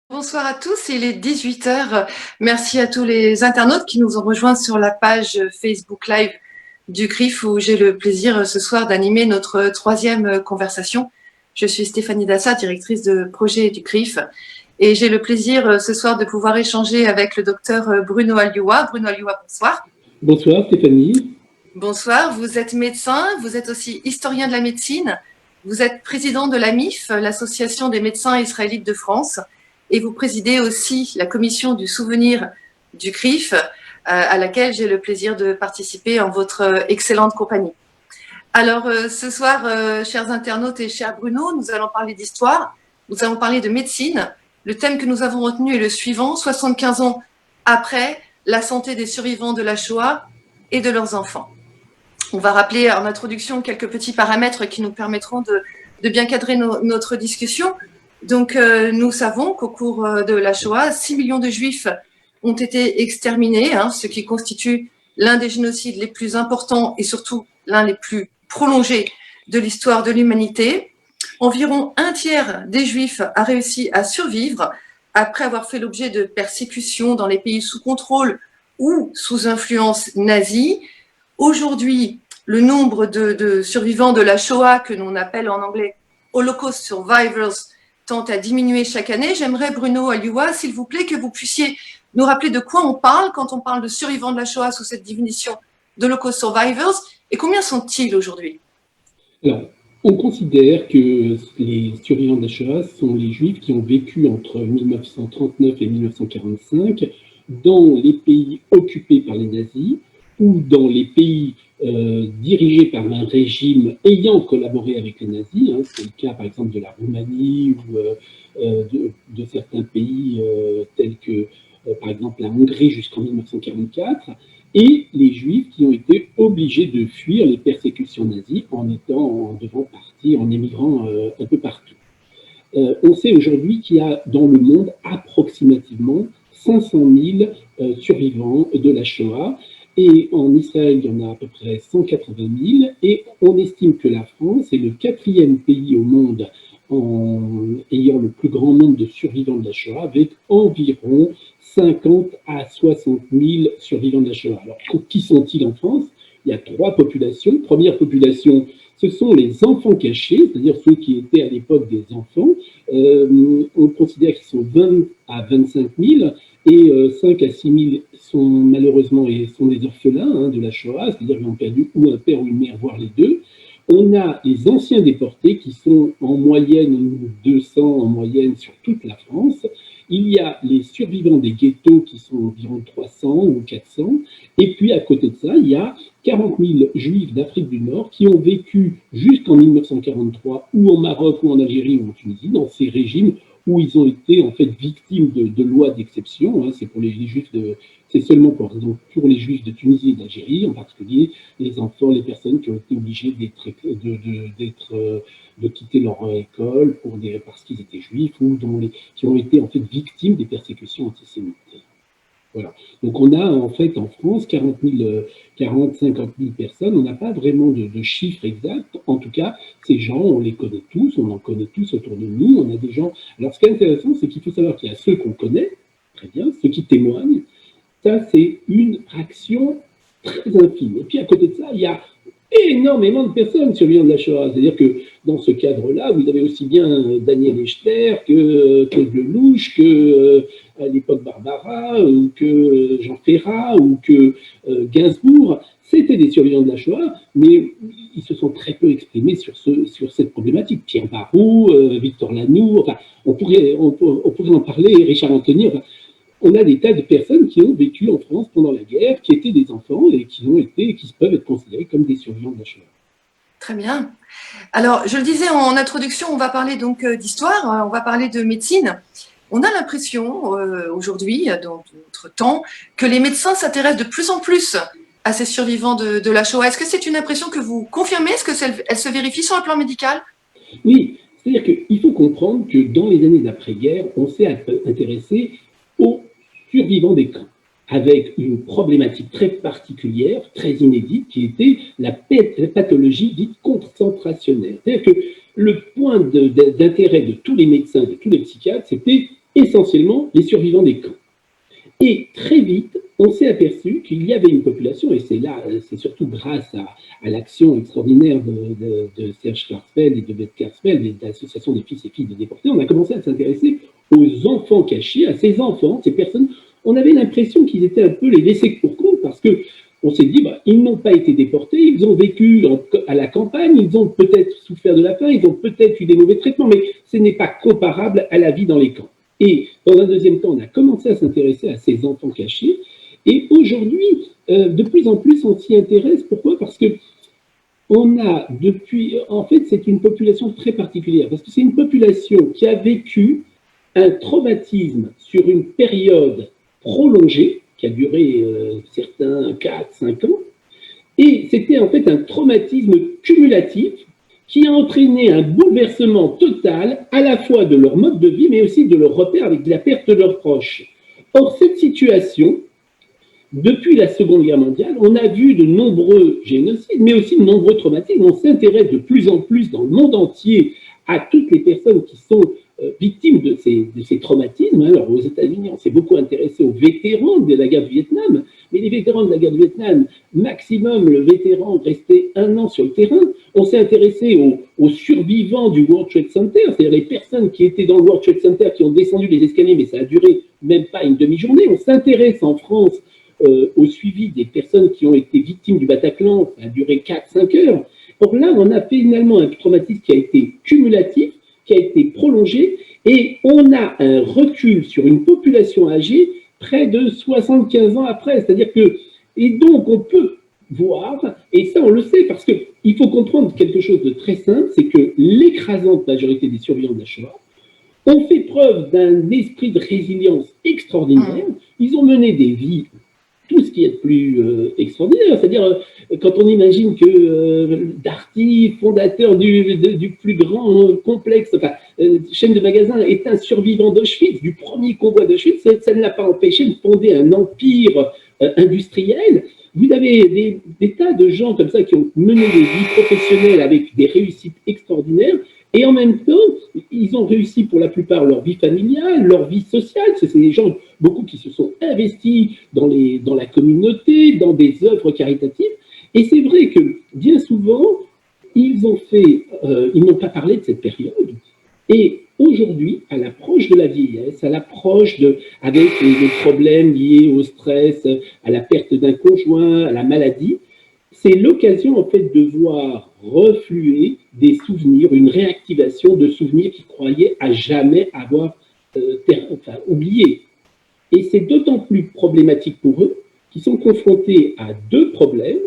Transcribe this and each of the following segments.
Bonsoir à tous, il est 18 heures. Merci à tous les internautes qui nous ont rejoints sur la page Facebook Live du CRIF où j'ai le plaisir ce soir d'animer notre troisième conversation. Je suis Stéphanie Dassa, directrice de projet du CRIF et j'ai le plaisir ce soir de pouvoir échanger avec le docteur Bruno Alioua. Bruno Alioua, bonsoir. Bonsoir Stéphanie. Bonsoir, vous êtes médecin, vous êtes aussi historien de la médecine, vous êtes président de l'AMIF, l'Association des médecins israélites de France, et vous présidez aussi la commission du souvenir du CRIF, à laquelle j'ai le plaisir de participer en votre excellente compagnie. Alors ce soir, chers internautes et cher Bruno, nous allons parler d'histoire, nous allons parler de médecine. Le thème que nous avons retenu est le suivant, 75 ans après, la santé des survivants de la Shoah et de leurs enfants. On va rappeler en introduction quelques petits paramètres qui nous permettront de bien cadrer notre discussion. Donc, nous savons qu'au cours de la Shoah, 6 millions de Juifs ont été exterminés, ce qui constitue l'un des génocides les plus importants et surtout l'un des plus prolongés de l'histoire de l'humanité. Environ un tiers des Juifs a réussi à survivre après avoir fait l'objet de persécutions dans les pays sous contrôle ou sous influence nazie. Aujourd'hui, le nombre de survivants de la Shoah, que l'on appelle en anglais Holocaust Survivors, tend à diminuer chaque année. J'aimerais, Bruno Alioua, s'il vous plaît, que vous puissiez nous rappeler de quoi on parle quand on parle de survivants de la Shoah sous cette définition d'Holocaust Survivors, et combien sont-ils aujourd'hui? Alors, on considère que les survivants de la Shoah sont les Juifs qui ont vécu entre 1939 et 1945 dans les pays occupés par les nazis ou dans les pays dirigés par un régime ayant collaboré avec les nazis. C'est le cas, par exemple, de la Roumanie ou de certains pays tels que, par exemple, la Hongrie jusqu'en 1944. Et les Juifs qui ont été obligés de fuir les persécutions nazies en devant partir, en émigrant un peu partout. On sait aujourd'hui qu'il y a dans le monde approximativement 500 000 survivants de la Shoah. Et en Israël, il y en a à peu près 180 000. Et on estime que la France est le 4e pays au monde ayant le plus grand nombre de survivants de la Shoah, avec environ 50 à 60 000 survivants de la Shoah. Alors, qui sont-ils en France? Il y a 3 populations. Première population, ce sont les enfants cachés, c'est-à-dire ceux qui étaient à l'époque des enfants. On considère qu'ils sont 20 à 25 000 et 5 à 6 000 sont malheureusement sont des orphelins de la Shoah, c'est-à-dire qu'ils ont perdu ou un père ou une mère, voire les deux. On a les anciens déportés qui sont en moyenne 200 en moyenne sur toute la France. Il y a les survivants des ghettos qui sont environ 300 ou 400. Et puis à côté de ça, il y a 40 000 Juifs d'Afrique du Nord qui ont vécu jusqu'en 1943 ou au Maroc ou en Algérie ou en Tunisie dans ces régimes où ils ont été en fait victimes de lois d'exception. C'est pour les Juifs c'est seulement pour les Juifs de Tunisie et d'Algérie, en particulier les enfants, les personnes qui ont été obligées de quitter leur école parce qu'ils étaient juifs ou qui ont été en fait victimes des persécutions antisémites. Voilà. Donc on a en fait en France 50 000 personnes. On n'a pas vraiment de chiffres exacts. En tout cas, ces gens, on les connaît tous, on en connaît tous autour de nous. On a des gens. Alors ce qui est intéressant, c'est qu'il faut savoir qu'il y a ceux qu'on connaît, très bien, ceux qui témoignent. Ça, c'est une fraction très infime. Et puis à côté de ça, il y a énormément de personnes survivant de la Shoah. C'est-à-dire que dans ce cadre-là, vous avez aussi bien Daniel Echter que Lelouch, que à l'époque Barbara, ou que Jean Ferrat, ou que Gainsbourg. C'était des survivants de la Shoah, mais ils se sont très peu exprimés sur cette problématique. Pierre Barrou, Victor Lanoux, enfin, on pourrait en parler, Richard Anthony. Enfin, on a des tas de personnes qui ont vécu en France pendant la guerre, qui étaient des enfants et qui peuvent être considérés comme des survivants de la Shoah. Très bien. Alors, je le disais en introduction, on va parler donc d'histoire, on va parler de médecine. On a l'impression aujourd'hui, dans notre temps, que les médecins s'intéressent de plus en plus à ces survivants de la Shoah. Est-ce que c'est une impression que vous confirmez? Est-ce qu'elle se vérifie sur le plan médical? Oui, c'est-à-dire qu'il faut comprendre que dans les années d'après-guerre, on s'est intéressé aux survivants des camps, avec une problématique très particulière, très inédite, qui était la pathologie dite concentrationnaire. C'est-à-dire que le point d'intérêt de tous les médecins, de tous les psychiatres, c'était essentiellement les survivants des camps. Et très vite, on s'est aperçu qu'il y avait une population, et c'est surtout grâce à l'action extraordinaire de Serge Klarsfeld et de Beth Klarsfeld, et de l'association des fils et filles de déportés, on a commencé à s'intéresser aux enfants cachés, à ces enfants, ces personnes. On avait l'impression qu'ils étaient un peu les laissés pour compte, parce que on s'est dit, ils n'ont pas été déportés, ils ont vécu à la campagne, ils ont peut-être souffert de la faim, ils ont peut-être eu des mauvais traitements, mais ce n'est pas comparable à la vie dans les camps. Et dans un deuxième temps, on a commencé à s'intéresser à ces enfants cachés. Et aujourd'hui, de plus en plus, on s'y intéresse. Pourquoi? Parce que en fait, c'est une population très particulière. Parce que c'est une population qui a vécu un traumatisme sur une période prolongée, qui a duré certains 4, 5 ans. Et c'était en fait un traumatisme cumulatif qui a entraîné un bouleversement total à la fois de leur mode de vie, mais aussi de leur repère avec la perte de leurs proches. Or, cette situation, depuis la Seconde Guerre mondiale, on a vu de nombreux génocides, mais aussi de nombreux traumatismes. On s'intéresse de plus en plus dans le monde entier à toutes les personnes qui sont victimes de ces traumatismes. Alors, aux États-Unis, on s'est beaucoup intéressé aux vétérans de la guerre du Vietnam, mais les vétérans de la guerre du Vietnam, maximum, le vétéran restait 1 an sur le terrain. On s'est intéressé aux survivants du World Trade Center, c'est-à-dire les personnes qui étaient dans le World Trade Center, qui ont descendu les escaliers, mais ça a duré même pas une demi-journée. On s'intéresse en France au suivi des personnes qui ont été victimes du Bataclan, ça a duré 4-5 heures. Or là, on a finalement un traumatisme qui a été cumulatif, qui a été prolongé, et on a un recul sur une population âgée près de 75 ans après. C'est-à-dire que, et donc on peut voir, et ça on le sait, parce qu'il faut comprendre quelque chose de très simple, c'est que l'écrasante majorité des survivants de la Shoah ont fait preuve d'un esprit de résilience extraordinaire. Ils ont mené des vies, tout ce qui est de plus extraordinaire. C'est-à-dire, quand on imagine que Darty, fondateur du plus grand complexe, chaîne de magasins, est un survivant d'Auschwitz, du premier convoi d'Auschwitz, ça ne l'a pas empêché de fonder un empire industriel. Vous avez des tas de gens comme ça qui ont mené des vies professionnelles avec des réussites extraordinaires, et en même temps, ils ont réussi pour la plupart leur vie familiale, leur vie sociale. C'est des gens, beaucoup qui se sont investis dans la communauté, dans des œuvres caritatives. Et c'est vrai que bien souvent, ils n'ont pas parlé de cette période. Et aujourd'hui, à l'approche de la vieillesse, à l'approche avec les problèmes liés au stress, à la perte d'un conjoint, à la maladie, c'est l'occasion en fait de voir refluer des souvenirs, une réactivation de souvenirs qu'ils croyaient à jamais avoir oubliés. Et c'est d'autant plus problématique pour eux qu'ils sont confrontés à 2 problèmes.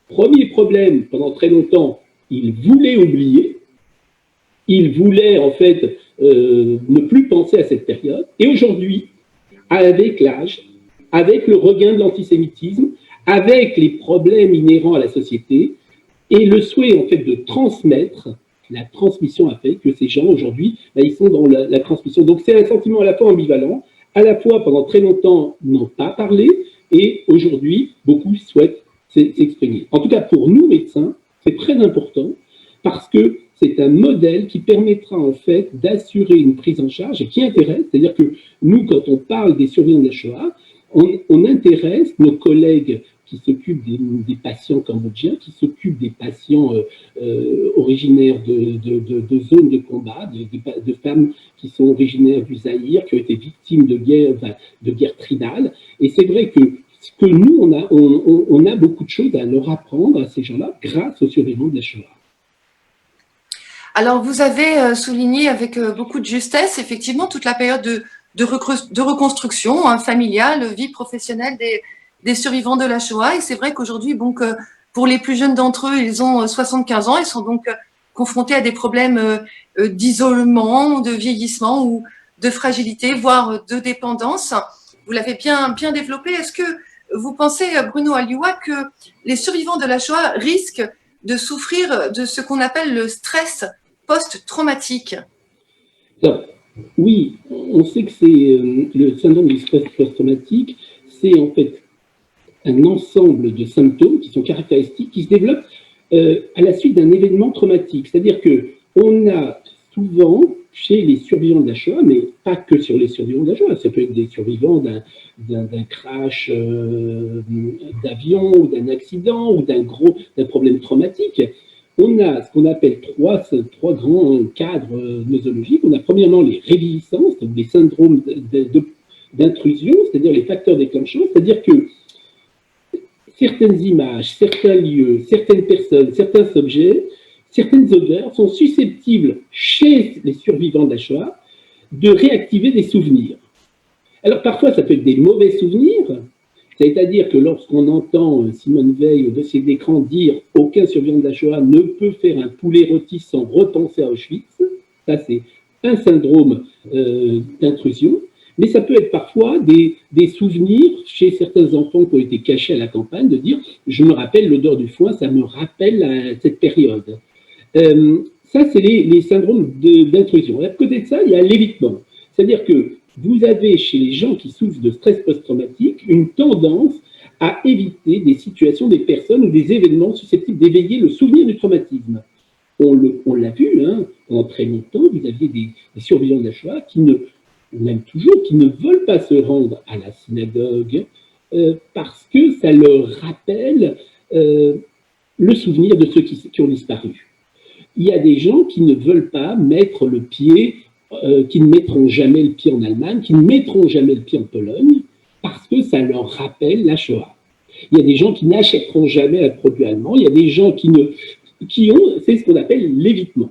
Premier problème, pendant très longtemps, ils voulaient oublier, ils voulaient en fait ne plus penser à cette période. Et aujourd'hui, avec l'âge, avec le regain de l'antisémitisme, avec les problèmes inhérents à la société, et le souhait en fait de transmettre, la transmission a fait que ces gens aujourd'hui, ils sont dans la transmission. Donc c'est un sentiment à la fois ambivalent, à la fois pendant très longtemps n'ont pas parlé, et aujourd'hui beaucoup souhaitent s'exprimer. En tout cas pour nous médecins, c'est très important parce que c'est un modèle qui permettra en fait d'assurer une prise en charge et qui intéresse, c'est-à-dire que nous quand on parle des survivants de la Shoah, on intéresse nos collègues qui s'occupent des patients cambodgiens, qui s'occupent des patients originaires de zones de combat, de femmes qui sont originaires du Zaïre, qui ont été victimes de guerre trinale. Et c'est vrai que nous, on a beaucoup de choses à leur apprendre à ces gens-là grâce aux survivants de la Shoah. Alors, vous avez souligné avec beaucoup de justesse, effectivement, toute la période de reconstruction familiale, vie professionnelle des survivants de la Shoah. Et c'est vrai qu'aujourd'hui, donc, pour les plus jeunes d'entre eux, ils ont 75 ans. Ils sont donc confrontés à des problèmes d'isolement, de vieillissement ou de fragilité, voire de dépendance. Vous l'avez bien développé. Est-ce que vous pensez, Bruno Alioua, que les survivants de la Shoah risquent de souffrir de ce qu'on appelle le stress post-traumatique? Alors, oui, on sait que c'est le syndrome du stress post-traumatique, c'est en fait un ensemble de symptômes qui sont caractéristiques, qui se développent à la suite d'un événement traumatique. C'est-à-dire qu'on a souvent chez les survivants de la Shoah, mais pas que sur les survivants de la Shoah, ça peut être des survivants d'un crash d'avion, ou d'un accident, ou d'un problème traumatique. On a ce qu'on appelle trois grands cadres nosologiques. On a premièrement les réviviscences, donc des syndromes d'intrusion, c'est-à-dire les facteurs déclenchants, c'est-à-dire que certaines images, certains lieux, certaines personnes, certains objets, certaines odeurs sont susceptibles, chez les survivants de la Shoah, de réactiver des souvenirs. Alors parfois, ça peut être des mauvais souvenirs, c'est-à-dire que lorsqu'on entend Simone Veil au dossier d'écran dire « Aucun survivant de la Shoah ne peut faire un poulet rôti sans repenser à Auschwitz », ça c'est un syndrome d'intrusion. Mais ça peut être parfois des souvenirs chez certains enfants qui ont été cachés à la campagne, de dire « je me rappelle l'odeur du foin, ça me rappelle cette période ». Ça, c'est les syndromes d'intrusion. À côté de ça, il y a l'évitement. C'est-à-dire que vous avez chez les gens qui souffrent de stress post-traumatique une tendance à éviter des situations, des personnes ou des événements susceptibles d'éveiller le souvenir du traumatisme. On l'a vu, pendant très longtemps, vous aviez des survivants de la Shoah qui même toujours, qui ne veulent pas se rendre à la synagogue parce que ça leur rappelle le souvenir de ceux qui ont disparu. Il y a des gens qui ne veulent pas mettre le pied, qui ne mettront jamais le pied en Allemagne, qui ne mettront jamais le pied en Pologne, parce que ça leur rappelle la Shoah. Il y a des gens qui n'achèteront jamais un produit allemand, il y a des gens qui ont, c'est ce qu'on appelle l'évitement,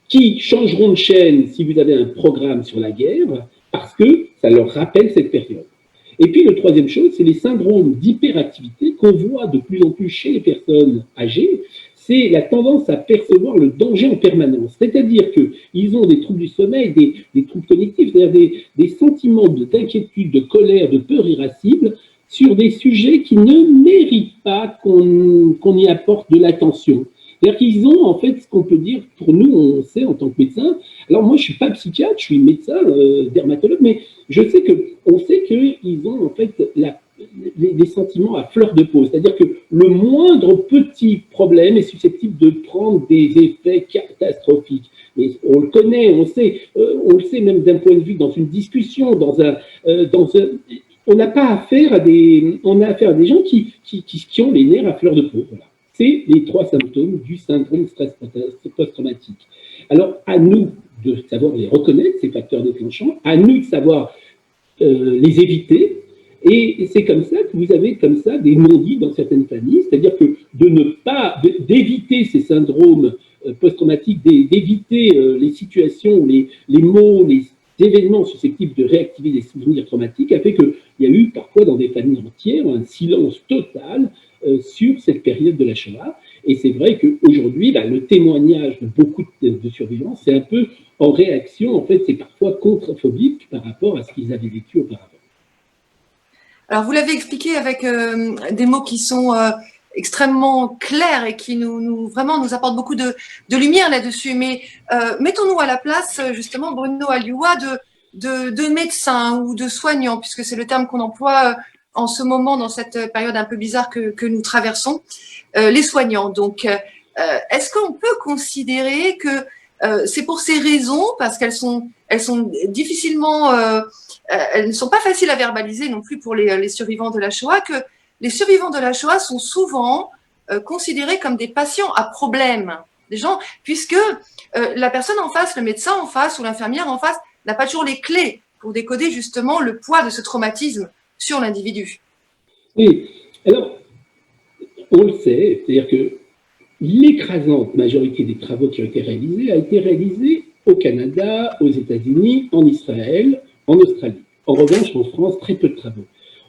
qui changeront de chaîne si vous avez un programme sur la guerre, parce que ça leur rappelle cette période. Et puis, la troisième chose, c'est les syndromes d'hyperactivité qu'on voit de plus en plus chez les personnes âgées. C'est la tendance à percevoir le danger en permanence. C'est-à-dire qu'ils ont des troubles du sommeil, des troubles cognitifs, c'est-à-dire des sentiments d'inquiétude, de colère, de peur irascible sur des sujets qui ne méritent pas qu'on y apporte de l'attention. C'est-à-dire qu'ils ont, en fait, ce qu'on peut dire, pour nous, on sait en tant que médecin, alors moi, je ne suis pas psychiatre, je suis médecin, dermatologue, mais je sais on sait qu'ils ont, en fait, les sentiments à fleur de peau. C'est-à-dire que le moindre petit problème est susceptible de prendre des effets catastrophiques. Mais on le connaît, on le sait même d'un point de vue dans une discussion, on n'a pas affaire à des gens qui ont les nerfs à fleur de peau. Voilà. C'est les trois symptômes du syndrome de stress post-traumatique. Alors, à nous de savoir les reconnaître, ces facteurs déclenchants, à nous de savoir les éviter. Et c'est comme ça que vous avez comme ça des non-dits dans certaines familles, c'est-à-dire que d'éviter ces syndromes post-traumatiques, d'éviter les situations, les mots, les événements susceptibles de réactiver des souvenirs traumatiques, a fait qu'il y a eu parfois dans des familles entières un silence total sur cette période de la Shoah. Et c'est vrai qu'aujourd'hui, le témoignage de beaucoup de survivants, c'est un peu en réaction, en fait, c'est parfois contre-phobique par rapport à ce qu'ils avaient vécu auparavant. Alors, vous l'avez expliqué avec des mots qui sont extrêmement clairs et qui vraiment nous apportent beaucoup de lumière là-dessus. Mais mettons-nous à la place, justement, Bruno Alioua, de médecins ou de soignants, puisque c'est le terme qu'on emploie en ce moment dans cette période un peu bizarre que nous traversons, les soignants. Donc, est-ce qu'on peut considérer que c'est pour ces raisons, parce qu'elles sont difficilement, elles ne sont pas faciles à verbaliser non plus pour les survivants de la Shoah, que les survivants de la Shoah sont souvent considérés comme des patients à problème, des gens, puisque la personne en face, le médecin en face ou l'infirmière en face n'a pas toujours les clés pour décoder justement le poids de ce traumatisme sur l'individu. Oui, alors on le sait, c'est-à-dire que l'écrasante majorité des travaux qui ont été réalisés a été réalisée au Canada, aux États-Unis, en Israël, en Australie. En revanche, en France, très peu de travaux.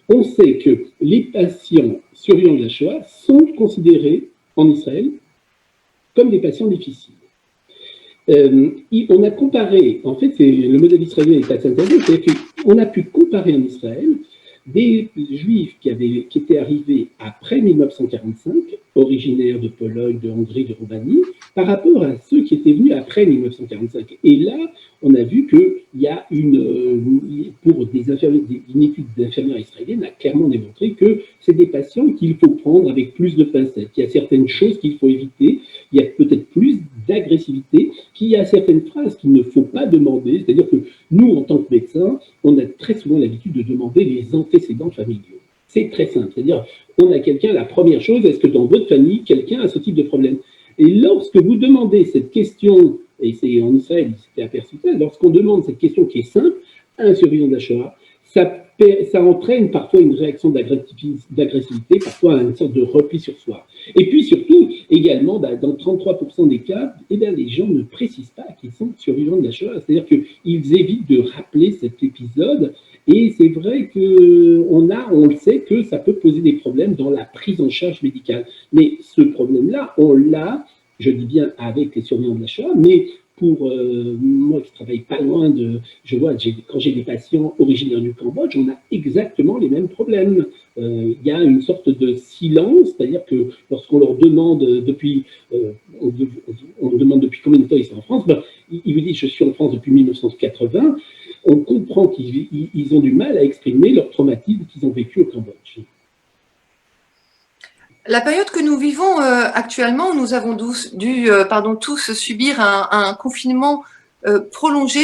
On sait que les patients survivants de la Shoah sont considérés en Israël comme des patients difficiles. On a comparé, en fait, le modèle israélien est assez intéressant, c'est-à-dire qu'on a pu comparer en Israël des juifs qui étaient arrivés après 1945, originaires de Pologne, de Hongrie, de Roumanie, par rapport à ceux qui étaient venus après 1945. Et là, on a vu qu'il y a pour une étude d'infirmières israéliennes a clairement démontré que c'est des patients qu'il faut prendre avec plus de pincettes. Il y a certaines choses qu'il faut éviter, il y a peut-être plus d'agressivité, qu'il y a certaines phrases qu'il ne faut pas demander. C'est-à-dire que nous, en tant que médecins, on a très souvent l'habitude de demander les antécédents familiaux. C'est très simple, c'est-à-dire on a quelqu'un, la première chose, est-ce que dans votre famille, quelqu'un a ce type de problème? Et lorsque vous demandez cette question, et c'est en Israël, il s'était aperçu ça, lorsqu'on demande cette question qui est simple à un survivant de la Shoah, ça entraîne parfois une réaction d'agressivité, parfois une sorte de repli sur soi. Et puis surtout, également, dans 33% des cas, les gens ne précisent pas qu'ils sont survivants de la Shoah. C'est-à-dire qu'ils évitent de rappeler cet épisode. Et c'est vrai on le sait que ça peut poser des problèmes dans la prise en charge médicale. Mais ce problème-là, on l'a, je dis bien avec les survivants de la Shoah, mais pour moi qui travaille pas loin je vois, quand j'ai des patients originaires du Cambodge, on a exactement les mêmes problèmes. Il y a une sorte de silence, c'est-à-dire que lorsqu'on leur demande on demande depuis combien de temps ils sont en France, ils vous disent je suis en France depuis 1980, on comprend qu'ils ont du mal à exprimer leur traumatisme qu'ils ont vécu au Cambodge. La période que nous vivons actuellement, nous avons dû tous subir un confinement prolongé.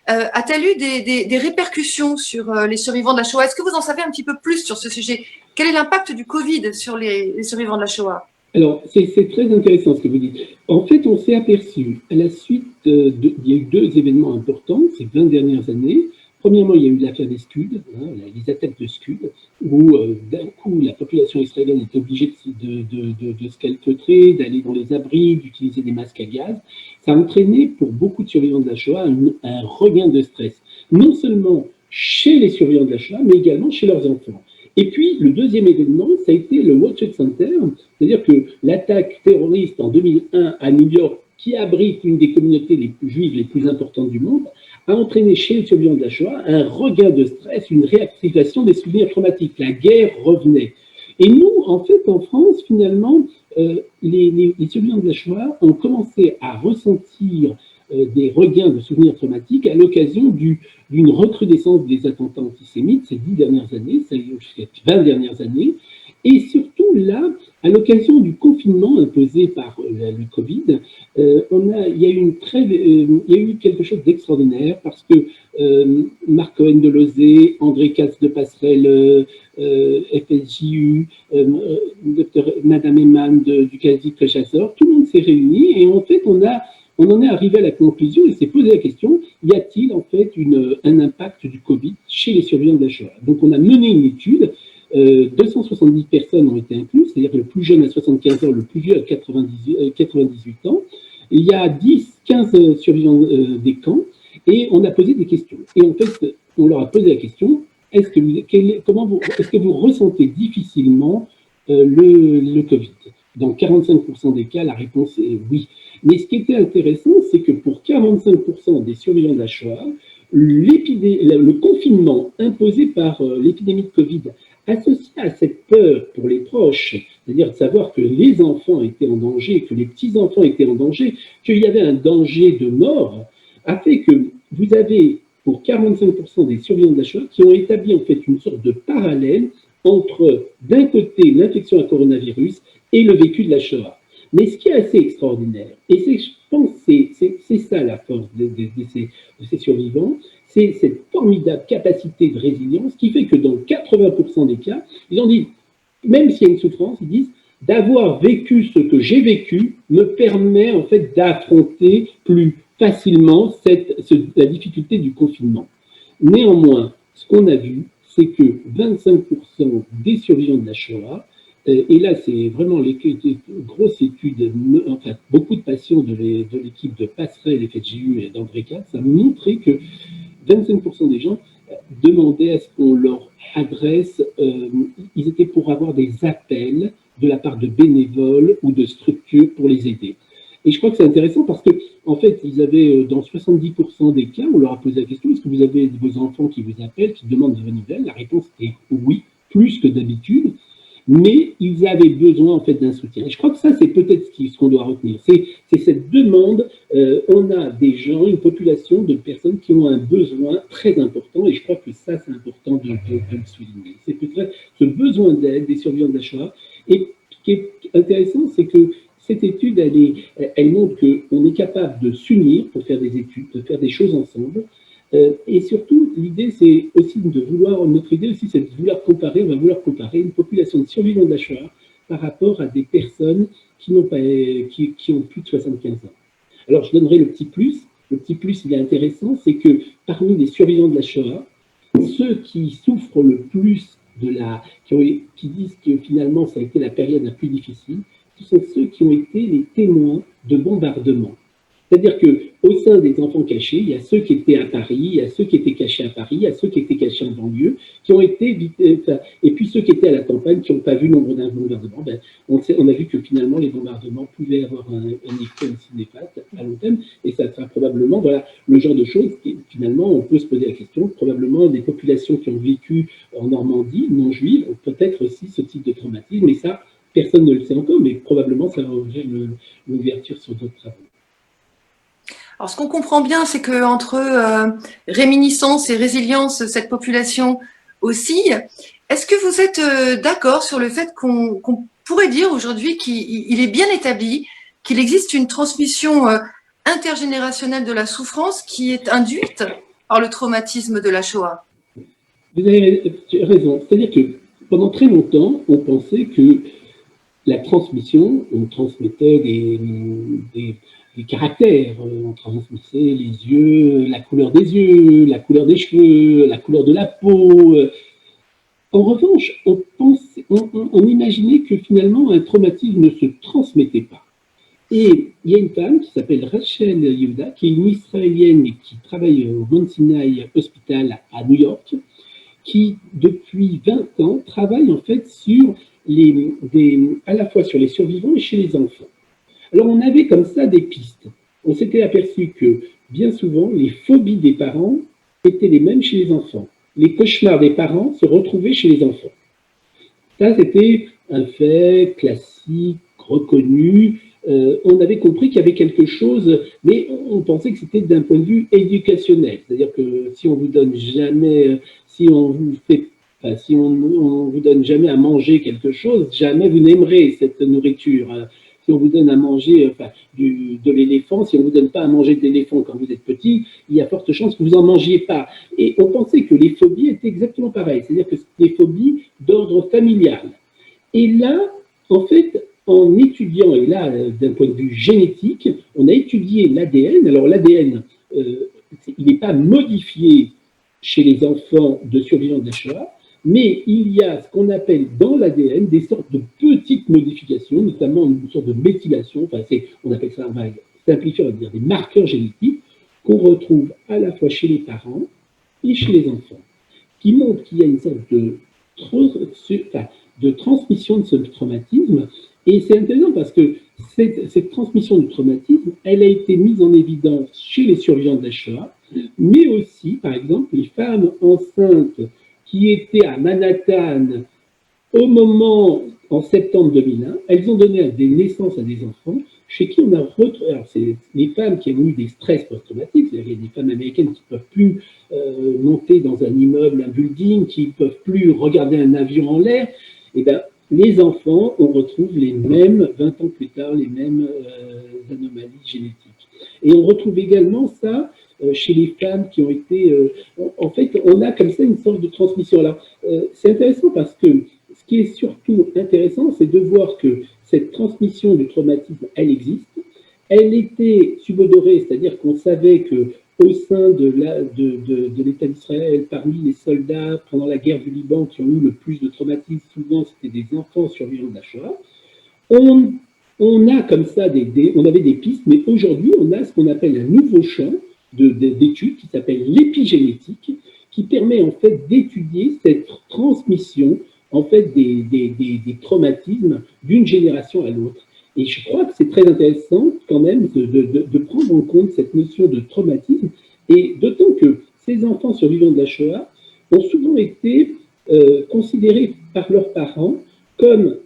A-t-elle eu des répercussions sur les survivants de la Shoah? Est-ce que vous en savez un petit peu plus sur ce sujet? Quel est l'impact du Covid sur les survivants de la Shoah? Alors, c'est très intéressant ce que vous dites. En fait, on s'est aperçu, à la suite, il y a eu deux événements importants ces 20 dernières années. Premièrement, il y a eu l'affaire des Scuds, les attaques de Scuds, où d'un coup, la population israélienne est obligée de se calfeutrer, d'aller dans les abris, d'utiliser des masques à gaz. Ça a entraîné pour beaucoup de survivants de la Shoah un regain de stress, non seulement chez les survivants de la Shoah, mais également chez leurs enfants. Et puis, le deuxième événement, ça a été le World Trade Center, c'est-à-dire que l'attaque terroriste en 2001 à New York, qui abrite une des communautés juives les plus importantes du monde, a entraîné chez les survivants de la Shoah un regain de stress, une réactivation des souvenirs traumatiques. La guerre revenait. Et nous, en fait, en France, finalement, les survivants de la Shoah ont commencé à ressentir des regains de souvenirs traumatiques à l'occasion d'une recrudescence des attentats antisémites ces 10 dernières années, ces 20 dernières années, et surtout là, à l'occasion du confinement imposé par le Covid, il y a eu quelque chose d'extraordinaire parce que Marc Cohen de Lozé, André Katz de Passerelle, FSJU, Madame Eman du Quasi Préchasseur, tout le monde s'est réuni et en fait on en est arrivé à la conclusion et s'est posé la question, y a-t-il en fait un impact du Covid chez les survivants de la Shoah? Donc on a mené une étude, 270 personnes ont été incluses, c'est-à-dire le plus jeune à 75 ans, le plus vieux à 98 ans. Il y a 15 survivants des camps et on a posé des questions. Et en fait, on leur a posé la question, est-ce que vous ressentez difficilement le Covid? Dans 45% des cas, la réponse est oui. Mais ce qui était intéressant, c'est que pour 45% des survivants de la Shoah, le confinement imposé par l'épidémie de Covid, associé à cette peur pour les proches, c'est-à-dire de savoir que les enfants étaient en danger, que les petits-enfants étaient en danger, qu'il y avait un danger de mort, a fait que vous avez, pour 45% des survivants de la Shoah, qui ont établi en fait une sorte de parallèle entre, d'un côté, l'infection à coronavirus et le vécu de la Shoah. Mais ce qui est assez extraordinaire, et je pense que c'est ça la force de ces survivants, c'est cette formidable capacité de résilience qui fait que dans 80% des cas, ils ont dit, même s'il y a une souffrance, ils disent, d'avoir vécu ce que j'ai vécu me permet en fait d'affronter plus facilement la difficulté du confinement. Néanmoins, ce qu'on a vu, c'est que 25% des survivants de la Shoah, et là c'est vraiment une grosse étude, enfin beaucoup de patients de l'équipe de Passerelle, FSJU et d'André Katz, ça a montré que 25% des gens demandaient à ce qu'on leur adresse, ils étaient pour avoir des appels de la part de bénévoles ou de structures pour les aider. Et je crois que c'est intéressant parce que, en fait, ils avaient, dans 70% des cas, on leur a posé la question, est-ce que vous avez vos enfants qui vous appellent, qui demandent de vos nouvelles? La réponse est oui, plus que d'habitude. mais ils avaient besoin en fait d'un soutien. Et je crois que ça, c'est peut-être ce qu'on doit retenir. C'est cette demande. On a des gens, une population de personnes qui ont un besoin très important, et je crois que ça, c'est important de le souligner. C'est peut-être ce besoin d'aide des survivants de la Shoah. Et ce qui est intéressant, c'est que cette étude, elle montre qu'on est capable de s'unir pour faire des études, de faire des choses ensemble. Et surtout, l'idée, c'est aussi de vouloir, notre idée aussi, c'est de vouloir comparer, on va vouloir comparer une population de survivants de la Shoah par rapport à des personnes qui ont plus de 75 ans. Alors, je donnerai le petit plus. Le petit plus, il est intéressant, c'est que parmi les survivants de la Shoah, ceux qui souffrent le plus qui disent que finalement, ça a été la période la plus difficile, ce sont ceux qui ont été les témoins de bombardements. C'est-à-dire qu'au sein des enfants cachés, il y a ceux qui étaient à Paris, il y a ceux qui étaient cachés à Paris, il y a ceux qui étaient cachés en banlieue, qui ont été et puis ceux qui étaient à la campagne, qui n'ont pas vu nombre d'un bombardement. On a vu que finalement les bombardements pouvaient avoir un effet aussi néfaste à long terme, et ça sera probablement le genre de choses qui finalement on peut se poser la question. Probablement des populations qui ont vécu en Normandie, non juives, ont peut-être aussi ce type de traumatisme, et ça, personne ne le sait encore, mais probablement ça va ouvrir l'ouverture sur d'autres travaux. Alors, ce qu'on comprend bien, c'est qu'entre réminiscence et résilience, cette population aussi, est-ce que vous êtes d'accord sur le fait qu'on pourrait dire aujourd'hui qu'il est bien établi, qu'il existe une transmission intergénérationnelle de la souffrance qui est induite par le traumatisme de la Shoah? Vous avez raison. C'est-à-dire que pendant très longtemps, on pensait que la transmission, on transmettait des caractères, on transmettait les yeux, la couleur des yeux, la couleur des cheveux, la couleur de la peau. En revanche, on imaginait que finalement un traumatisme ne se transmettait pas. Et il y a une femme qui s'appelle Rachel Yehuda, qui est une Israélienne et qui travaille au Mount Sinai Hospital à New York, qui depuis 20 ans travaille en fait sur à la fois sur les survivants et chez les enfants. Alors, on avait comme ça des pistes. On s'était aperçu que, bien souvent, les phobies des parents étaient les mêmes chez les enfants. Les cauchemars des parents se retrouvaient chez les enfants. Ça, c'était un fait classique, reconnu. On avait compris qu'il y avait quelque chose, mais on pensait que c'était d'un point de vue éducationnel. C'est-à-dire que si on vous donne jamais, si on vous donne jamais à manger quelque chose, jamais vous n'aimerez cette nourriture. Si on vous donne à manger de l'éléphant, si on ne vous donne pas à manger de l'éléphant quand vous êtes petit, il y a forte chance que vous n'en mangiez pas. Et on pensait que les phobies étaient exactement pareilles, c'est-à-dire que c'était des phobies d'ordre familial. Et là, en fait, en étudiant, et là, d'un point de vue génétique, on a étudié l'ADN. Alors l'ADN, il n'est pas modifié chez les enfants de survivants de la Shoah, mais il y a ce qu'on appelle dans l'ADN des sortes de petites modifications, notamment une sorte de méthylation, on appelle ça, on va simplifier, on va dire des marqueurs génétiques qu'on retrouve à la fois chez les parents et chez les enfants, qui montrent qu'il y a une sorte de transmission de ce traumatisme. Et c'est intéressant parce que cette transmission du traumatisme, elle a été mise en évidence chez les survivants de la Shoah, mais aussi, par exemple, les femmes enceintes qui étaient à Manhattan au moment, en septembre 2001, elles ont donné des naissances à des enfants chez qui on a retrouvé, alors c'est les femmes qui ont eu des stress post-traumatiques, il y a des femmes américaines qui ne peuvent plus monter dans un immeuble, un building, qui ne peuvent plus regarder un avion en l'air, et bien les enfants, on retrouve les mêmes, 20 ans plus tard, les mêmes anomalies génétiques. Et on retrouve également ça chez les femmes qui ont été... en fait, on a comme ça une sorte de transmission. Alors, c'est intéressant parce que ce qui est surtout intéressant, c'est de voir que cette transmission du traumatisme, elle existe. Elle était subodorée, c'est-à-dire qu'on savait qu'au sein de l'État d'Israël, parmi les soldats pendant la guerre du Liban qui ont eu le plus de traumatisme, souvent c'était des enfants survivants de la Shoah. On a comme ça on avait des pistes, mais aujourd'hui, on a ce qu'on appelle un nouveau champ d'études qui s'appelle l'épigénétique, qui permet en fait d'étudier cette transmission en fait des traumatismes d'une génération à l'autre. Et je crois que c'est très intéressant quand même de prendre en compte cette notion de traumatisme, et d'autant que ces enfants survivants de la Shoah ont souvent été considérés par leurs parents comme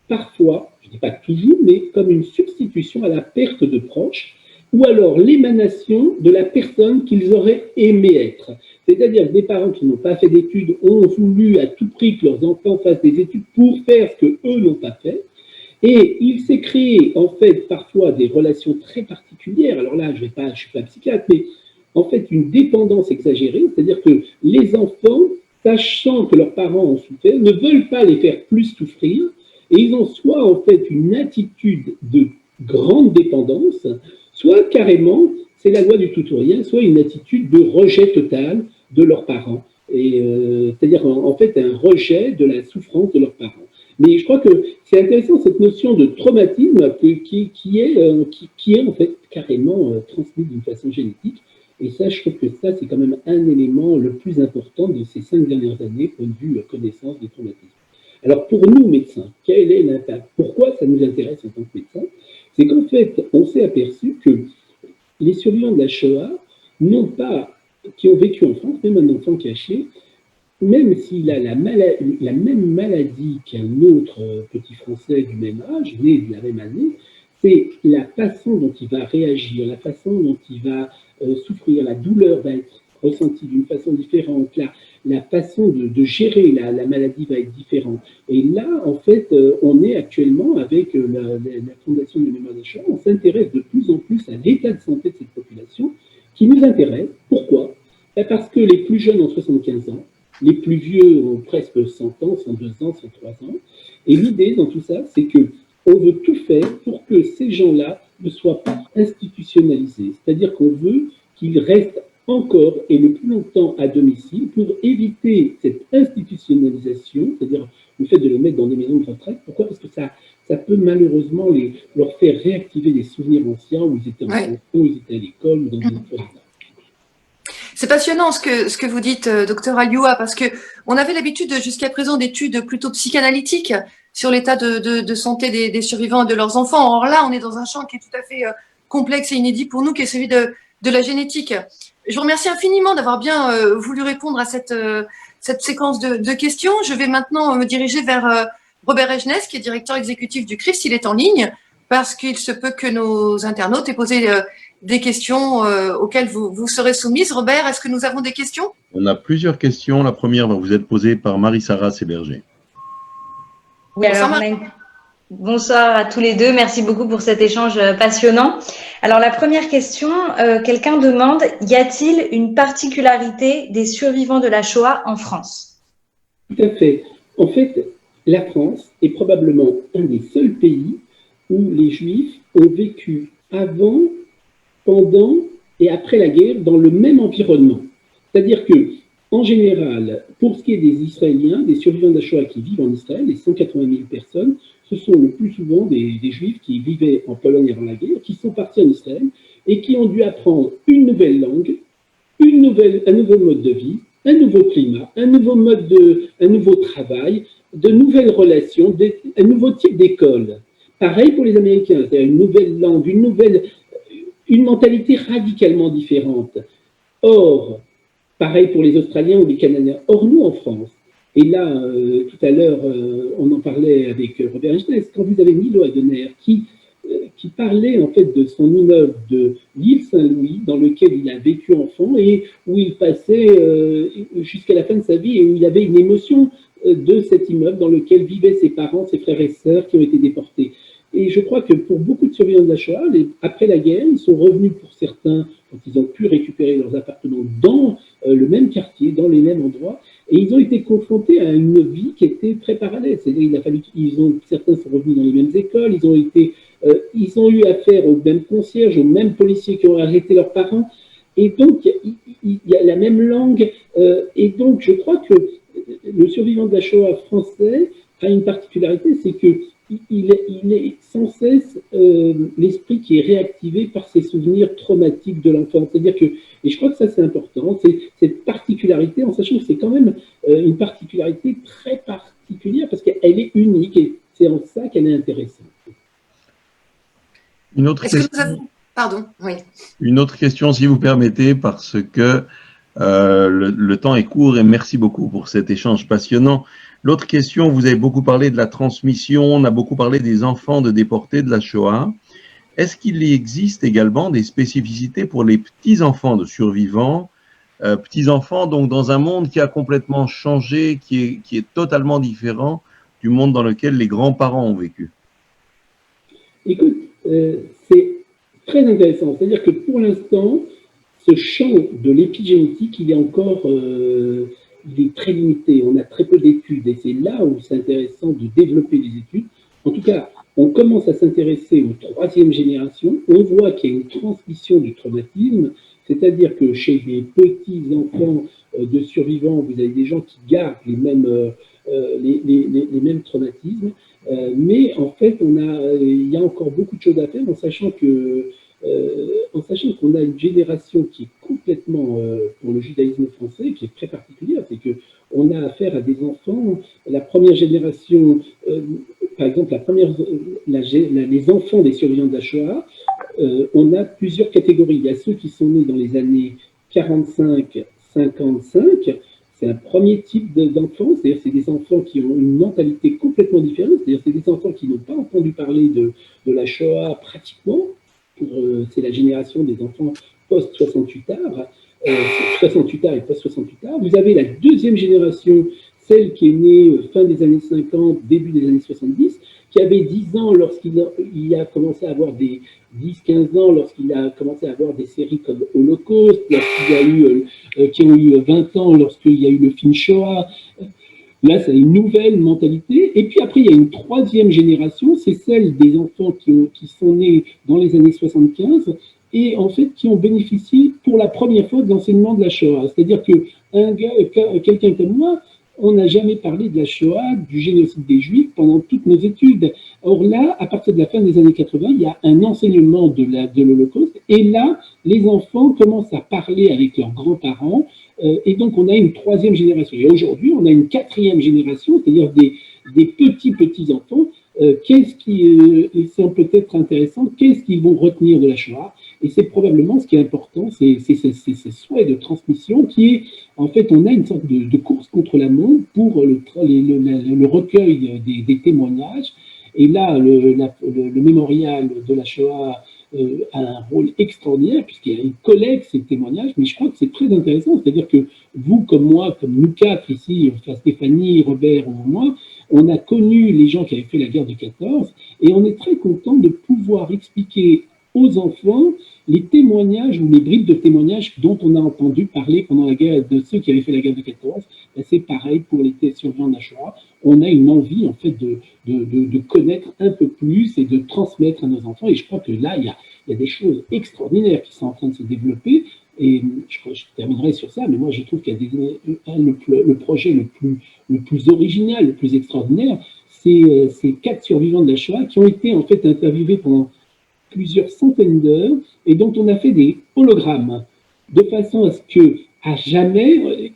parfois, je ne dis pas toujours, mais comme une substitution à la perte de proches, ou alors l'émanation de la personne qu'ils auraient aimé être. C'est-à-dire que des parents qui n'ont pas fait d'études ont voulu à tout prix que leurs enfants fassent des études pour faire ce qu'eux n'ont pas fait. Et il s'est créé, en fait, parfois des relations très particulières. Alors là, je ne suis pas psychiatre, mais en fait, une dépendance exagérée, c'est-à-dire que les enfants, sachant que leurs parents ont souffert, ne veulent pas les faire plus souffrir, et ils ont soit, en fait, une attitude de grande dépendance, soit carrément, c'est la loi du tout ou rien, soit une attitude de rejet total de leurs parents. Et c'est-à-dire, en fait, un rejet de la souffrance de leurs parents. Mais je crois que c'est intéressant cette notion de traumatisme qui est en fait carrément transmise d'une façon génétique. Et ça, je trouve que ça, c'est quand même un élément le plus important de ces 5 dernières années, point de vue connaissance des traumatismes. Alors pour nous, médecins, quel est l'impact? Pourquoi ça nous intéresse en tant que médecins? C'est qu'en fait, on s'est aperçu que les survivants de la Shoah qui ont vécu en France, même un enfant caché, même s'il a la même maladie qu'un autre petit Français du même âge, né de la même année, c'est la façon dont il va réagir, la façon dont il va souffrir, la douleur va être ressentie d'une façon différente, la façon de gérer la maladie va être différente. Et là, en fait, on est actuellement avec la Fondation de mémoire des Shoah, on s'intéresse de plus en plus à l'état de santé de cette population qui nous intéresse. Pourquoi? Parce que les plus jeunes ont 75 ans, les plus vieux ont presque 100 ans, 102 ans, 103 ans. Et l'idée dans tout ça, c'est qu'on veut tout faire pour que ces gens-là ne soient pas institutionnalisés. C'est-à-dire qu'on veut qu'ils restent encore et le plus longtemps à domicile pour éviter cette institutionnalisation, c'est-à-dire le fait de les mettre dans des maisons de retraite. Pourquoi? Parce que ça peut malheureusement leur faire réactiver des souvenirs anciens où ils étaient en pension, où ils étaient à l'école ou dans des autres. C'est passionnant ce que vous dites, docteur Alioua, parce que on avait l'habitude jusqu'à présent d'études plutôt psychanalytiques sur l'état de santé des survivants et de leurs enfants. Or là, on est dans un champ qui est tout à fait complexe et inédit pour nous, qui est celui de la génétique. Je vous remercie infiniment d'avoir bien voulu répondre à cette séquence de questions. Je vais maintenant me diriger vers Robert Ejnes, qui est directeur exécutif du CRIFS. Il est en ligne parce qu'il se peut que nos internautes aient posé des questions auxquelles vous serez soumises. Robert, est-ce que nous avons des questions? On a plusieurs questions. La première va vous être posée par Marie-Sara Séberger. Oui, alors, bonsoir à tous les deux. Merci beaucoup pour cet échange passionnant. Alors, la première question, quelqu'un demande, y a-t-il une particularité des survivants de la Shoah en France? Tout à fait. En fait, la France est probablement un des seuls pays où les Juifs ont vécu avant, pendant et après la guerre dans le même environnement. C'est-à-dire que, en général, pour ce qui est des Israéliens, des survivants de la Shoah qui vivent en Israël, les 180 000 personnes, ce sont le plus souvent des Juifs qui vivaient en Pologne avant la guerre, qui sont partis en Israël et qui ont dû apprendre une nouvelle langue, un nouveau mode de vie, un nouveau climat, un nouveau travail, de nouvelles relations, un nouveau type d'école. Pareil pour les Américains, c'est-à-dire une nouvelle langue, une mentalité radicalement différente. Or, pareil pour les Australiens ou les Canadiens. Or, nous, en France, et là, tout à l'heure, on en parlait avec Robert Ejnes, quand vous avez Milo Hagener qui parlait en fait de son immeuble de l'île Saint-Louis, dans lequel il a vécu enfant et où il passait jusqu'à la fin de sa vie et où il avait une émotion de cet immeuble dans lequel vivaient ses parents, ses frères et sœurs qui ont été déportés. Et je crois que pour beaucoup de survivants de la Shoah, après la guerre, ils sont revenus pour certains, quand ils ont pu récupérer leurs appartements dans le même quartier, dans les mêmes endroits, et ils ont été confrontés à une vie qui était très parallèle. C'est-à-dire certains sont revenus dans les mêmes écoles, ils ont eu affaire aux mêmes concierges, aux mêmes policiers qui ont arrêté leurs parents, et donc il y a la même langue, et donc je crois que le survivant de la Shoah français a une particularité, c'est que il est sans cesse l'esprit qui est réactivé par ses souvenirs traumatiques de l'enfance. C'est-à-dire que, et je crois que ça c'est important, c'est cette particularité, en sachant que c'est quand même une particularité très particulière parce qu'elle est unique et c'est en ça qu'elle est intéressante. Une autre question. Pardon, oui. Une autre question, si vous permettez, parce que le temps est court et merci beaucoup pour cet échange passionnant. L'autre question, vous avez beaucoup parlé de la transmission, on a beaucoup parlé des enfants de déportés de la Shoah. Est-ce qu'il existe également des spécificités pour les petits-enfants de survivants, petits-enfants donc dans un monde qui a complètement changé, qui est totalement différent du monde dans lequel les grands-parents ont vécu? Écoute, c'est très intéressant. C'est-à-dire que pour l'instant, ce champ de l'épigénétique, il est très limité. On a très peu d'études et c'est là où c'est intéressant de développer des études. En tout cas, on commence à s'intéresser aux troisième génération. On voit qu'il y a une transmission du traumatisme, c'est-à-dire que chez les petits enfants de survivants, vous avez des gens qui gardent les mêmes traumatismes. Mais en fait, il y a encore beaucoup de choses à faire en sachant qu'on a une génération qui est complètement, pour le judaïsme français, qui est très particulière. C'est qu'on a affaire à des enfants, la première génération, par exemple, les enfants des survivants de la Shoah, on a plusieurs catégories. Il y a ceux qui sont nés dans les années 45-55, c'est un premier type d'enfants, c'est-à-dire c'est des enfants qui ont une mentalité complètement différente, c'est-à-dire c'est des enfants qui n'ont pas entendu parler de la Shoah pratiquement, c'est la génération des enfants post-68 art, 68 art et post-68 art. Vous avez la deuxième génération, celle qui est née fin des années 50, début des années 70, qui avait 10 ans lorsqu'il a commencé à avoir des 10-15 ans, lorsqu'il a commencé à avoir des séries comme Holocaust, lorsqu'il y a eu, qui ont eu 20 ans, lorsqu'il y a eu le film Shoah. Là, c'est une nouvelle mentalité. Et puis après, il y a une troisième génération, c'est celle des enfants qui sont nés dans les années 75 et en fait qui ont bénéficié pour la première fois de l'enseignement de la Shoah. C'est-à-dire que quelqu'un comme moi, on n'a jamais parlé de la Shoah, du génocide des Juifs pendant toutes nos études. Or là, à partir de la fin des années 80, il y a un enseignement de l'Holocauste. Et là, les enfants commencent à parler avec leurs grands-parents. Et donc, on a une troisième génération. Et aujourd'hui, on a une quatrième génération, c'est-à-dire des petits-enfants. C'est peut-être intéressant, qu'est-ce qu'ils vont retenir de la Shoah? Et c'est probablement ce qui est important, c'est ce souhait de transmission qui est, en fait, on a une sorte de course contre la montre pour le recueil des témoignages. Et là, le mémorial de la Shoah a un rôle extraordinaire puisqu'il collecte ces témoignages, mais je crois que c'est très intéressant, c'est-à-dire que vous, comme moi, comme nous quatre ici, enfin Stéphanie, Robert ou moi, on a connu les gens qui avaient fait la guerre de 14 et on est très content de pouvoir expliquer aux enfants les témoignages ou les bribes de témoignages dont on a entendu parler pendant la guerre de ceux qui avaient fait la guerre de 14. Ben, c'est pareil pour les survivants de la Shoah. On a une envie en fait de connaître un peu plus et de transmettre à nos enfants. Et je crois que là, il y a des choses extraordinaires qui sont en train de se développer. Et je terminerai sur ça, mais moi je trouve qu'il y a le projet le plus original, le plus extraordinaire, c'est ces 4 survivants de la Shoah qui ont été en fait interviewés pendant plusieurs centaines d'heures et dont on a fait des hologrammes de façon à ce que à jamais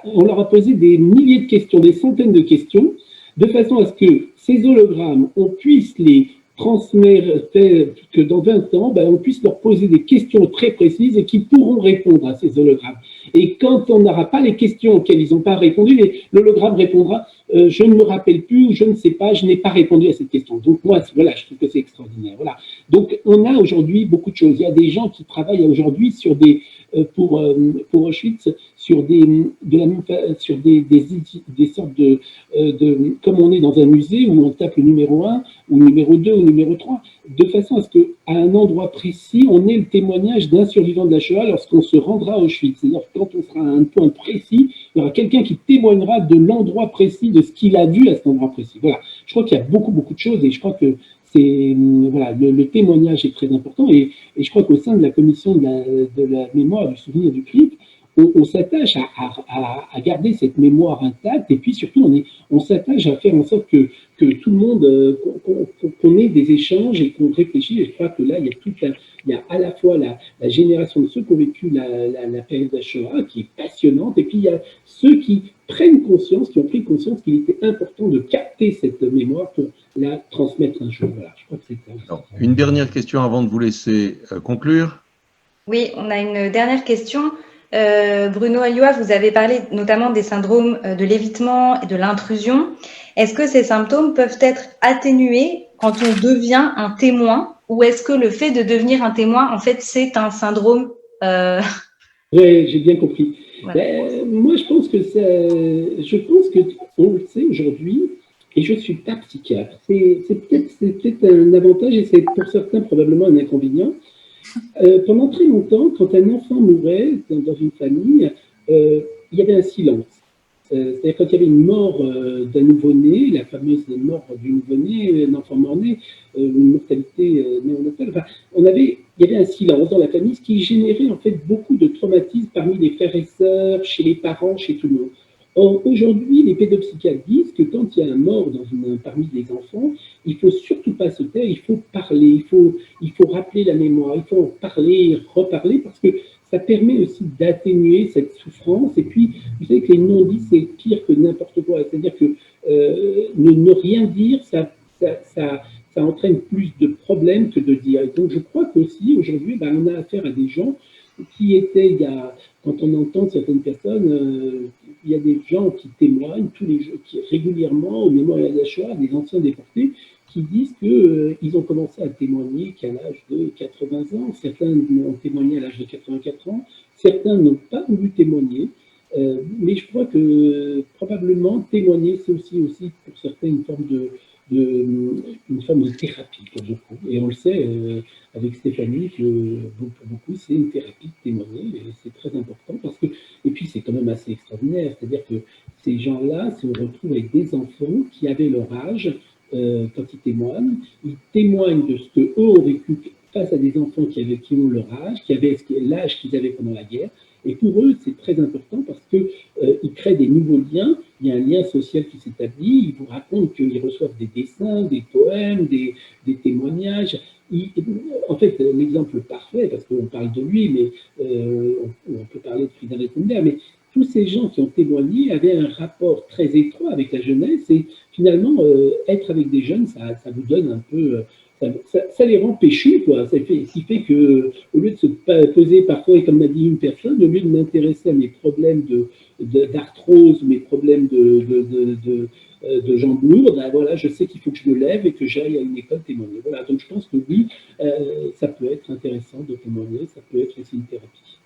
on leur a posé des milliers de questions, des centaines de questions, de façon à ce que ces hologrammes, on puisse les transmettre, que dans 20 ans, on puisse leur poser des questions très précises et qui pourront répondre à ces hologrammes. Et quand on n'aura pas les questions auxquelles ils n'ont pas répondu, l'hologramme répondra je ne me rappelle plus ou je ne sais pas, je n'ai pas répondu à cette question. Donc moi, voilà, je trouve que c'est extraordinaire. Voilà. Donc on a aujourd'hui beaucoup de choses. Il y a des gens qui travaillent aujourd'hui sur pour Auschwitz, sur des sortes de comme on est dans un musée où on tape le numéro 1 ou le numéro 2 ou le numéro 3, de façon à ce qu'à un endroit précis, on ait le témoignage d'un survivant de la Shoah lorsqu'on se rendra à Auschwitz. C'est-à-dire que quand on sera à un point précis, il y aura quelqu'un qui témoignera de l'endroit précis, de ce qu'il a vu à cet endroit précis. Voilà. Je crois qu'il y a beaucoup de choses et je crois que voilà, le témoignage est très important et je crois qu'au sein de la commission de la mémoire, du souvenir du CRIF, on s'attache à garder cette mémoire intacte et puis surtout on s'attache à faire en sorte que tout le monde, qu'on ait des échanges et qu'on réfléchisse. Et je crois que là, il y a à la fois la génération de ceux qui ont vécu la période de la Shoah qui est passionnante et puis il y a ceux qui prennent conscience, qui ont pris conscience qu'il était important de capter cette mémoire pour la transmettre un jour. Voilà, je crois que c'est ça. Une dernière question avant de vous laisser conclure. Oui, on a une dernière question. Bruno Alioua, vous avez parlé notamment des syndromes de l'évitement et de l'intrusion. Est-ce que ces symptômes peuvent être atténués quand on devient un témoin, ou est-ce que le fait de devenir un témoin, en fait, c'est un syndrome Oui, j'ai bien compris. Voilà. Moi, je pense que on le sait aujourd'hui, et je suis pas psychiatre. C'est peut-être un avantage et c'est pour certains probablement un inconvénient. Pendant très longtemps, quand un enfant mourait dans une famille, il y avait un silence. C'est-à-dire quand il y avait une mort d'un nouveau-né, la fameuse mort du nouveau-né, un enfant mort-né, une mortalité néonatale, enfin, il y avait un silence dans la famille, ce qui générait en fait beaucoup de traumatismes parmi les frères et sœurs, chez les parents, chez tout le monde. Or, aujourd'hui, les pédopsychiatres disent que quand il y a un mort parmi les enfants, il ne faut surtout pas se taire, il faut parler, il faut rappeler la mémoire, il faut en parler, reparler, parce que ça permet aussi d'atténuer cette souffrance. Et puis, vous savez que les non-dits, c'est pire que n'importe quoi. C'est-à-dire que ne rien dire, ça entraîne plus de problèmes que de dire. Et donc, je crois qu'aussi, aujourd'hui, on a affaire à des gens qui étaient, quand on entend certaines personnes, il y a des gens qui témoignent qui régulièrement au mémorial de la Shoah, des anciens déportés, qui disent qu'ils ont commencé à témoigner qu'à l'âge de 80 ans. Certains ont témoigné à l'âge de 84 ans, certains n'ont pas voulu témoigner. Mais je crois que probablement témoigner, c'est aussi pour certains une forme de thérapie, comme je trouve. Et on le sait avec Stéphanie, que pour beaucoup, c'est une thérapie de témoigner, et c'est très important et puis c'est quand même assez extraordinaire, c'est-à-dire que ces gens-là se retrouvent avec des enfants qui avaient leur âge quand ils témoignent de ce qu'eux ont vécu face à des enfants qui ont leur âge, qui avaient l'âge qu'ils avaient pendant la guerre. Et pour eux, c'est très important parce qu'ils créent des nouveaux liens. Il y a un lien social qui s'établit. Ils vous racontent qu'ils reçoivent des dessins, des poèmes, des témoignages. En fait, l'exemple parfait, parce qu'on parle de lui, mais on peut parler de Frida Rettender, mais tous ces gens qui ont témoigné avaient un rapport très étroit avec la jeunesse. Et finalement, être avec des jeunes, ça vous donne un peu... ça les rend péchus, quoi. Ce qui fait que, au lieu de se poser parfois, et comme m'a dit une personne, au lieu de m'intéresser à mes problèmes d'arthrose, mes problèmes de jambes lourdes, voilà, je sais qu'il faut que je me lève et que j'aille à une école témoigner. Voilà, donc je pense que oui, ça peut être intéressant de témoigner, ça peut être aussi une thérapie.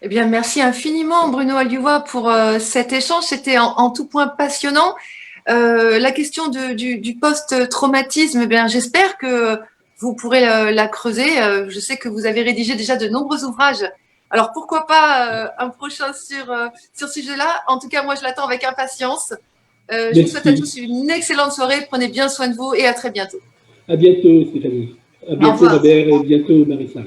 Eh bien, merci infiniment, Bruno Alioua, pour cet échange. C'était en tout point passionnant. La question du post-traumatisme, bien, j'espère que vous pourrez la creuser. Je sais que vous avez rédigé déjà de nombreux ouvrages. Alors, pourquoi pas un prochain sur ce sujet-là. En tout cas, moi, je l'attends avec impatience. Je vous souhaite à tous une excellente soirée. Prenez bien soin de vous et à très bientôt. À bientôt, Stéphanie. À bientôt, Robert, et bientôt, Marissa.